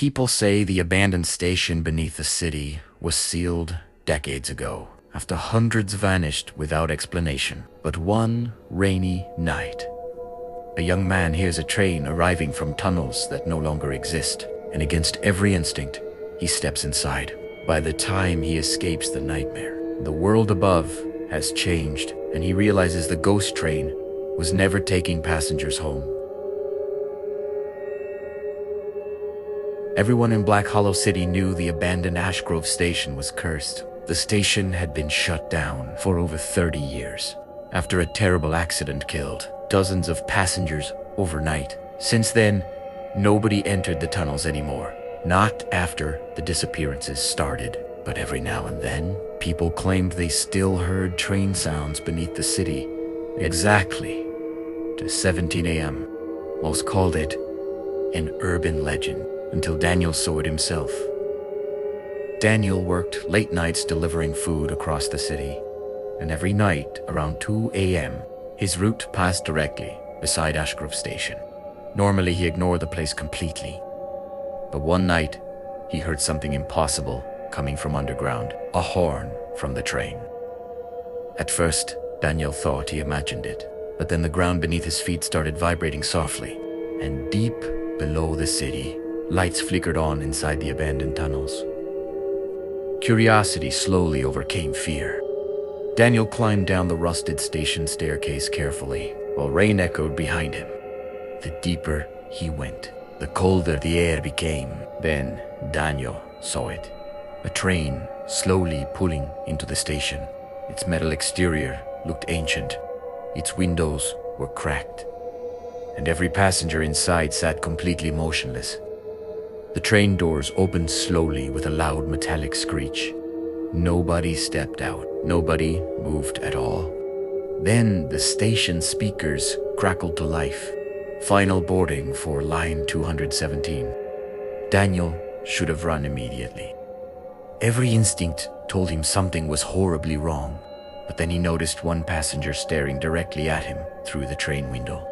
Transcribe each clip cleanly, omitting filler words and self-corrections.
People say the abandoned station beneath the city was sealed decades ago, after hundreds vanished without explanation. But one rainy night, a young man hears a train arriving from tunnels that no longer exist, and against every instinct, he steps inside. By the time he escapes the nightmare, the world above has changed, and he realizes the ghost train was never taking passengers home. Everyone in Black Hollow City knew the abandoned Ash Grove station was cursed. The station had been shut down for over 30 years, after a terrible accident killed dozens of passengers overnight. Since then, nobody entered the tunnels anymore. Not after the disappearances started, but every now and then, people claimed they still heard train sounds beneath the city, exactly to 17 a.m. Most called it an urban legend, until Daniel saw it himself. Daniel worked late nights delivering food across the city, and every night around 2 a.m., his route passed directly beside Ash Grove Station. Normally, he ignored the place completely, but one night, he heard something impossible coming from underground, a horn from the train. At first, Daniel thought he imagined it, but then the ground beneath his feet started vibrating softly, and deep below the city, lights flickered on inside the abandoned tunnels. Curiosity slowly overcame fear. Daniel climbed down the rusted station staircase carefully, while rain echoed behind him. The deeper he went, the colder the air became. Then Daniel saw it. A train slowly pulling into the station. Its metal exterior looked ancient. Its windows were cracked, and every passenger inside sat completely motionless. The train doors opened slowly with a loud metallic screech. Nobody stepped out. Nobody moved at all. Then the station speakers crackled to life. Final boarding for line 217. Daniel should have run immediately. Every instinct told him something was horribly wrong, but then he noticed one passenger staring directly at him through the train window.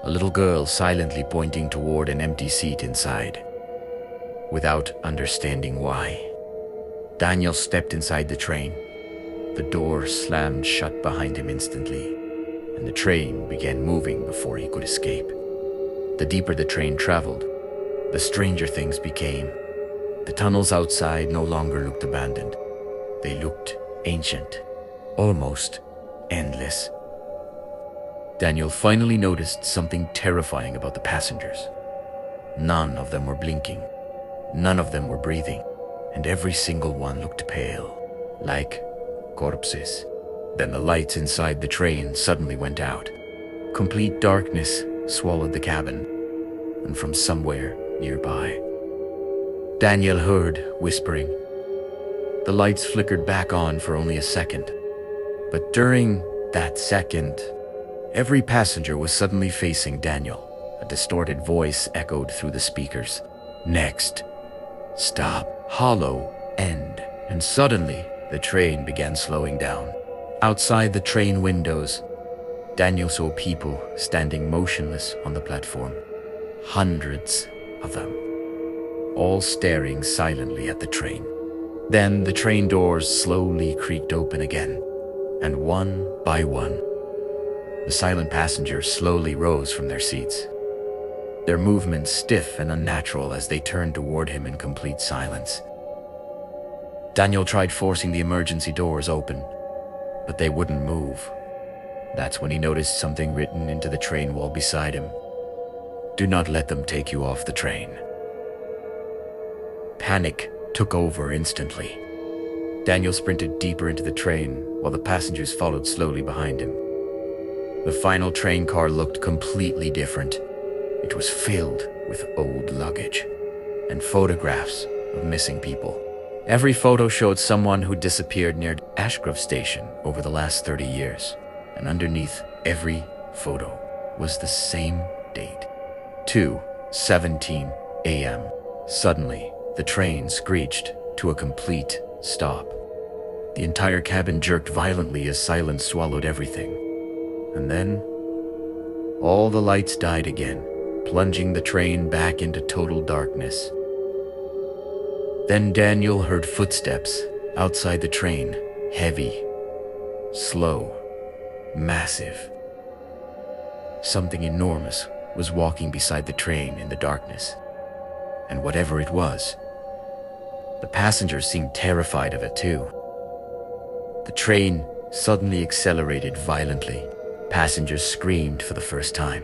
A little girl silently pointing toward an empty seat inside. Without understanding why, Daniel stepped inside the train. The door slammed shut behind him instantly, and the train began moving before he could escape. The deeper the train traveled, the stranger things became. The tunnels outside no longer looked abandoned. They looked ancient, almost endless. Daniel finally noticed something terrifying about the passengers. None of them were blinking. None of them were breathing, and every single one looked pale, like corpses. Then the lights inside the train suddenly went out. Complete darkness swallowed the cabin, and from somewhere nearby, Daniel heard whispering. The lights flickered back on for only a second, but during that second, every passenger was suddenly facing Daniel. A distorted voice echoed through the speakers. Next. Stop. Hollow end. And suddenly, the train began slowing down. Outside the train windows, Daniel saw people standing motionless on the platform. Hundreds of them, all staring silently at the train. Then the train doors slowly creaked open again, and one by one, the silent passengers slowly rose from their seats, their movements stiff and unnatural as they turned toward him in complete silence. Daniel tried forcing the emergency doors open, but they wouldn't move. That's when he noticed something written into the train wall beside him. Do not let them take you off the train. Panic took over instantly. Daniel sprinted deeper into the train while the passengers followed slowly behind him. The final train car looked completely different. It was filled with old luggage and photographs of missing people. Every photo showed someone who disappeared near Ash Grove Station over the last 30 years. And underneath every photo was the same date, 2:17 a.m. Suddenly, the train screeched to a complete stop. The entire cabin jerked violently as silence swallowed everything. And then, all the lights died again, plunging the train back into total darkness. Then Daniel heard footsteps outside the train, heavy, slow, massive. Something enormous was walking beside the train in the darkness. And whatever it was, the passengers seemed terrified of it too. The train suddenly accelerated violently. Passengers screamed for the first time.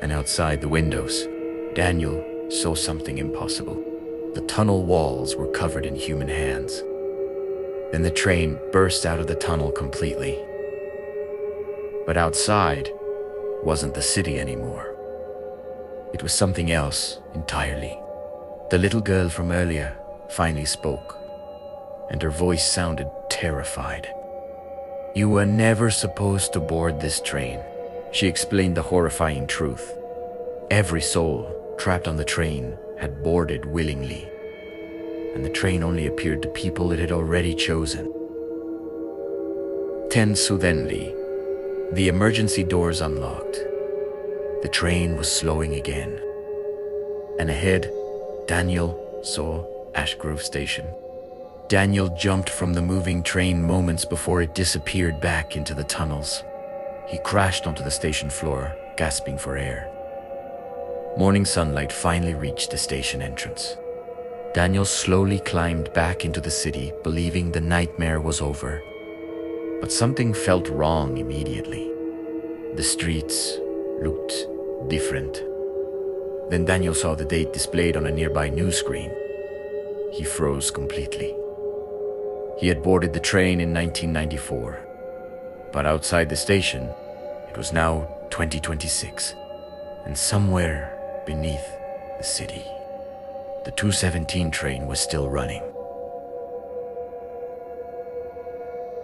And outside the windows, Daniel saw something impossible. The tunnel walls were covered in human hands. Then the train burst out of the tunnel completely. But outside wasn't the city anymore. It was something else entirely. The little girl from earlier finally spoke, and her voice sounded terrified. "You were never supposed to board this train," she explained the horrifying truth. Every soul trapped on the train had boarded willingly, and the train only appeared to people it had already chosen. Then suddenly, the emergency doors unlocked. The train was slowing again, and ahead, Daniel saw Ash Grove Station. Daniel jumped from the moving train moments before it disappeared back into the tunnels. He crashed onto the station floor, gasping for air. Morning sunlight finally reached the station entrance. Daniel slowly climbed back into the city, believing the nightmare was over. But something felt wrong immediately. The streets looked different. Then Daniel saw the date displayed on a nearby news screen. He froze completely. He had boarded the train in 1994, but outside the station, it was now 2026, and somewhere beneath the city, the 217 train was still running.